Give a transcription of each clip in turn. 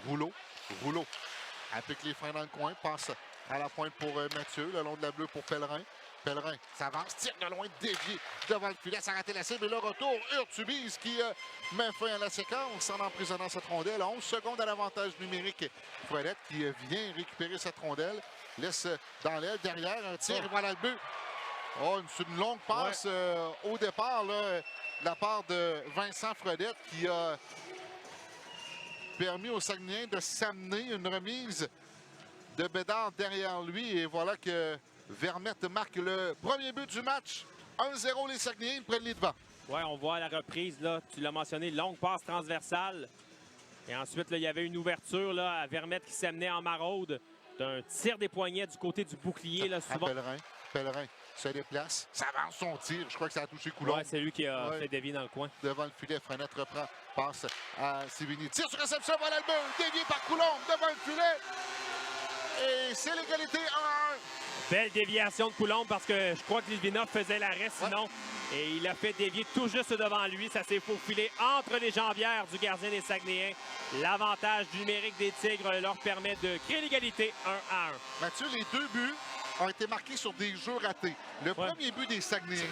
Rouleau applique les freins dans le coin, passe à la pointe pour Mathieu, le long de la bleue pour Pellerin. Pellerin s'avance, tire de loin, dévié devant le filet, ça a raté la cible. Et le retour, Urtubise qui met fin à la séquence en emprisonnant cette rondelle. 11 secondes à l'avantage numérique. Fredette qui vient récupérer cette rondelle, laisse dans l'aile, derrière, un tir, et voilà le but. Oh, c'est une longue passe au départ là, de la part de Vincent Fredette qui a permis aux Saguenayens de s'amener une remise de Bédard derrière lui. Et voilà que Vermette marque le premier but du match. 1-0 les Saguenayens prennent les devants. Oui, on voit la reprise, là, tu l'as mentionné, longue passe transversale. Et ensuite, là, il y avait une ouverture là, à Vermette qui s'amenait en maraude d'un tir des poignets du côté du bouclier. Là, souvent. Pellerin se déplace, s'avance son tir. Je crois que ça a touché Coulomb. Ouais, c'est lui qui a fait dévier dans le coin. Devant le filet, Frenette reprend, passe à Sévigny. Tire sur réception, voilà le but, dévié par Coulomb devant le filet. Et c'est l'égalité 1-1. Belle déviation de Coulomb parce que je crois que Litvinov faisait l'arrêt sinon. Ouais. Et il a fait dévier tout juste devant lui. Ça s'est faufilé entre les jambières du gardien des Saguenayens. L'avantage du numérique des Tigres leur permet de créer l'égalité 1-1. Mathieu, les deux buts ont été marqués sur des jeux ratés. Le premier but des Saguenayens,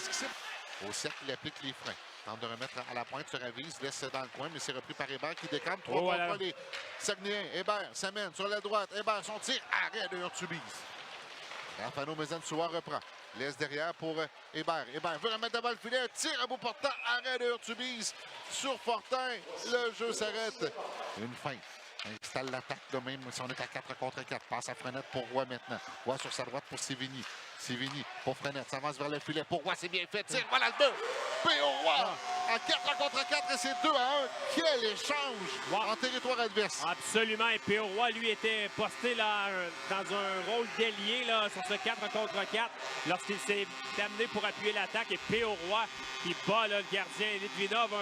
au cercle, il applique les freins. Tente de remettre à la pointe, se ravise, laisse dans le coin, mais c'est repris par Hébert qui décampe. 3 contre les Saguenayens. Hébert s'amène sur la droite. Hébert, son tir, arrêt de Urtubise. Rafano Mezansoua reprend. Laisse derrière pour Hébert. Hébert veut remettre devant le filet. Tir à bout portant. Arrêt de Urtubise sur Fortin. Le jeu s'arrête. Une feinte. Installe l'attaque de même si on est à 4 contre 4. Passe à Frenette pour Roy maintenant. Roy sur sa droite pour Sévigny. Sévigny pour Frenette. S'avance vers le filet. Pour Roy, c'est bien fait. Tire, voilà le but. P.O. Roy à 4 contre 4 et c'est 2-1. Quel échange en territoire adverse. Absolument. Et P.O. Roy, lui, était posté là, dans un rôle d'ailier là, sur ce 4 contre 4 lorsqu'il s'est amené pour appuyer l'attaque. Et P.O. Roy qui bat là, le gardien Litvinov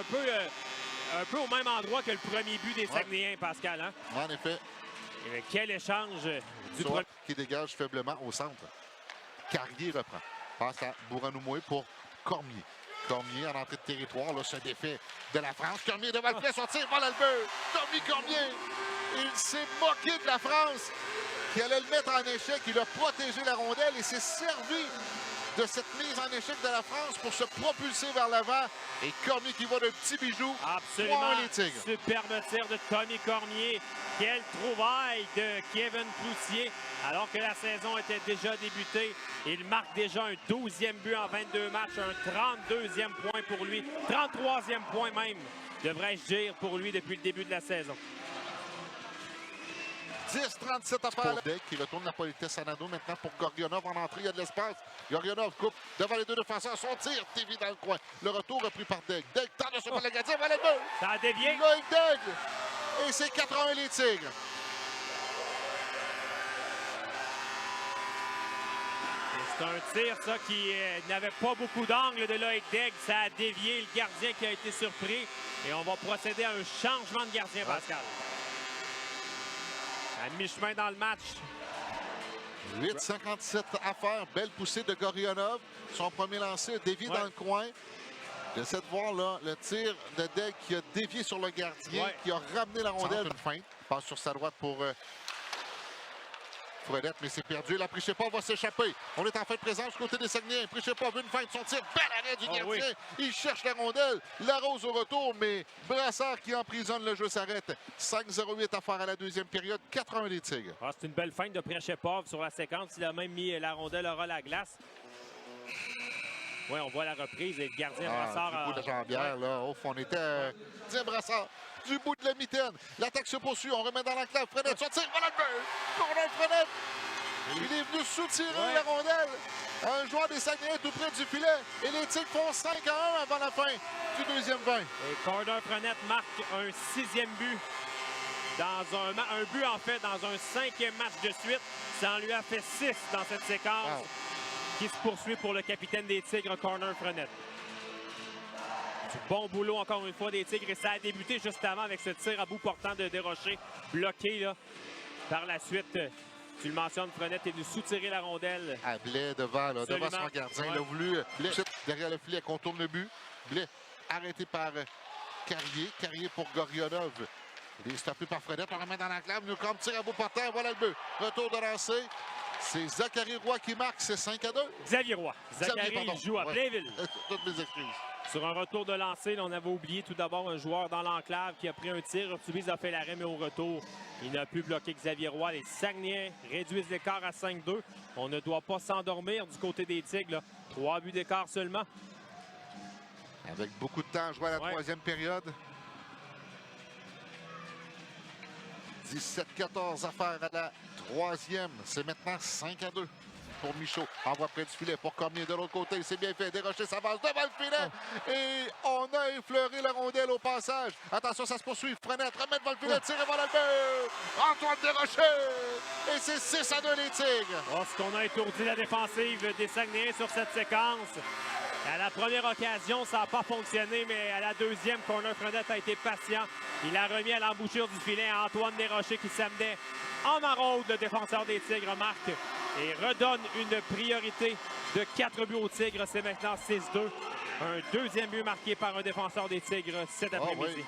un peu au même endroit que le premier but des Saguenayens, Pascal. Hein? En effet. Et quel échange du premier. Qui dégage faiblement au centre. Carrier reprend. Passe à Bouranou-Moué pour Cormier. Cormier en entrée de territoire, là, ce défait de la France. Cormier devant le filet, son tir, voilà le but. Cormier, il s'est moqué de la France qui allait le mettre en échec. Il a protégé la rondelle et s'est servi de cette mise en échec de la France pour se propulser vers l'avant. Et Cormier qui va de petits bijoux. Absolument. Les Tigres. Superbe tir de Tommy Cormier. Quelle trouvaille de Kevin Cloutier. Alors que la saison était déjà débutée, il marque déjà un 12e but en 22 matchs, un 32e point pour lui, 33e point même, devrais-je dire, pour lui depuis le début de la saison. 10-37 à faire. Deg qui retourne la politesse à Nado maintenant pour Gorgionov en entrée. Il y a de l'espace. Gorgionov coupe devant les deux défenseurs. Son tir dévie dans le coin. Le retour repris par Deg. Deg tente de se faire le gardien. Voilà le but. Ça a dévié. Loïc Deg. Et c'est 4-1 les Tigres. C'est un tir, ça, qui n'avait pas beaucoup d'angle de Loïc Deg. Ça a dévié le gardien qui a été surpris. Et on va procéder à un changement de gardien, Pascal. À mi-chemin dans le match. 8,57 à faire. Belle poussée de Gorionov. Son premier lancé a dévié dans le coin. J'essaie de voir là, le tir de Deg qui a dévié sur le gardien, qui a ramené la rondelle. Une feinte. Passe sur sa droite pour Fredette, mais c'est perdu. La Prichepov va s'échapper. On est en fin de présence du côté des Saguenayens. Prichepov, une feinte, son tir, bel arrêt du gardien. Il cherche la rondelle, l'arrose au retour, mais Brassard qui emprisonne, le jeu s'arrête. 5-0-8 à faire à la deuxième période, 4-1 les Tigres. C'est une belle feinte de Prichepov sur la séquence. Il a même mis la rondelle à la glace. Oui, on voit la reprise et le gardien Brassard. Du bout de la jambière, là, au fond, on était... Tiens, Brassard, du bout de la mitaine. L'attaque se poursuit, on remet dans l'enclave. Frenette, son tir, voilà le but! Corner Frenette! Il est venu soutirer la rondelle. Un joueur des Saguenayens tout près du filet. Et les Tigres font 5-1 avant la fin du deuxième 20. Et Corner Frenette marque un 6e but. Dans un but, en fait, dans un 5e match de suite. Ça en lui a fait 6 dans cette séquence. Qui se poursuit pour le capitaine des Tigres, Corner Frenette. Du bon boulot, encore une fois, des Tigres. Et ça a débuté juste avant avec ce tir à bout portant de Desrochers, bloqué là. Par la suite, tu le mentionnes, Frenette est venu soutirer la rondelle. À Blais devant son gardien. Il a voulu Blais derrière le filet, contourne le but. Blais arrêté par Carrier. Carrier pour Gorionov. Il est stoppé par Fredette. On remet dans l'enclave. Newcombe tire à bout portant. Voilà le but. Retour de lancer. C'est Zachary Roy qui marque. C'est 5-2. Xavier Roy. Zachary joue à Blainville. Toutes mes excuses. Sur un retour de lancer, on avait oublié tout d'abord un joueur dans l'enclave qui a pris un tir. Urtubise a fait l'arrêt, mais au retour, il n'a pu bloquer Xavier Roy. Les Saguenayens réduisent l'écart à 5-2. On ne doit pas s'endormir du côté des Tigres. 3 buts d'écart seulement. Avec beaucoup de temps à jouer à la troisième période. 17-14 à faire à la troisième. C'est maintenant 5-2 pour Michaud. Envoie près du filet pour Cormier de l'autre côté. C'est bien fait. Desrochers s'avance devant le filet. Et on a effleuré la rondelle au passage. Attention, ça se poursuit. Frenette remet devant le filet. Tire et voilà le but. Antoine Desrochers. Et c'est 6-2 les Tigres. Oh, ce qu'on a étourdi la défensive des Saguenayens sur cette séquence. À la première occasion, ça n'a pas fonctionné, mais à la deuxième, Corner Frenette a été patient. Il a remis à l'embouchure du filet à Antoine Desrochers qui s'amenait en maraude. Le défenseur des Tigres marque et redonne une priorité de 4 buts aux Tigres. C'est maintenant 6-2. Un deuxième but marqué par un défenseur des Tigres cet après-midi. Oui.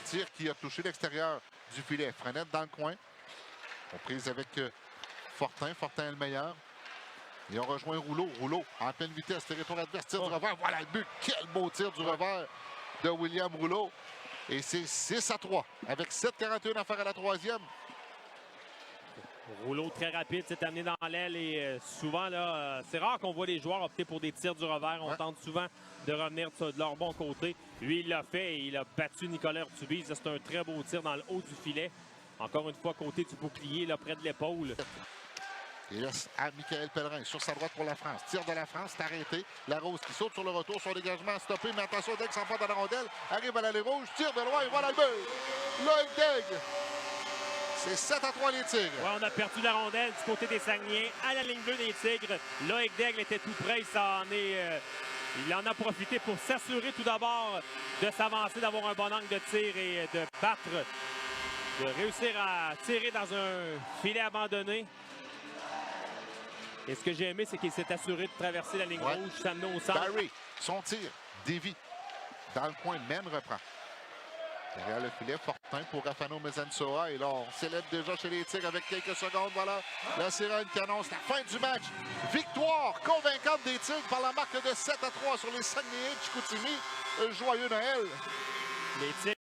Tir qui a touché l'extérieur du filet. Frenette dans le coin. On prise avec Fortin. Fortin est le meilleur. Et on rejoint Rouleau. Rouleau en pleine vitesse. Territoire adverse. Tir du revers. Voilà le but. Quel beau tir du revers de William Rouleau. Et c'est 6-3 avec 7-41 à faire à la troisième. Rouleau très rapide, s'est amené dans l'aile et souvent, là, c'est rare qu'on voit les joueurs opter pour des tirs du revers. On tente souvent de revenir de leur bon côté. Lui, il l'a fait et il a battu Nicolas Urtubise. C'est un très beau tir dans le haut du filet. Encore une fois, côté du bouclier, là, près de l'épaule. Il laisse à Michael Pellerin sur sa droite pour la France. Tire de la France, c'est arrêté. Larose qui saute sur le retour, son dégagement stoppé, mais attention, Degg s'emporte dans la rondelle. Arrive à l'allée rouge, tire de loin et voilà le but. Loïc Degg. C'est 7-3 les Tigres. Ouais, on a perdu la rondelle du côté des Saguenayens à la ligne bleue des Tigres. Loïc Degg était tout près. Il en a profité pour s'assurer tout d'abord de s'avancer, d'avoir un bon angle de tir et de battre, de réussir à tirer dans un filet abandonné. Et ce que j'ai aimé, c'est qu'il s'est assuré de traverser la ligne rouge, s'amener au centre. Barry, son tir, dévie. Dans le coin, mène, reprend. Derrière le filet, Fortin pour Rafano Mezansoa. Et là, on célèbre déjà chez les Tigres avec quelques secondes. Voilà la sirène qui annonce la fin du match. Victoire convaincante des Tigres par la marque de 7-3 sur les Saguenayens de Chicoutimi. Joyeux Noël! Les Tigres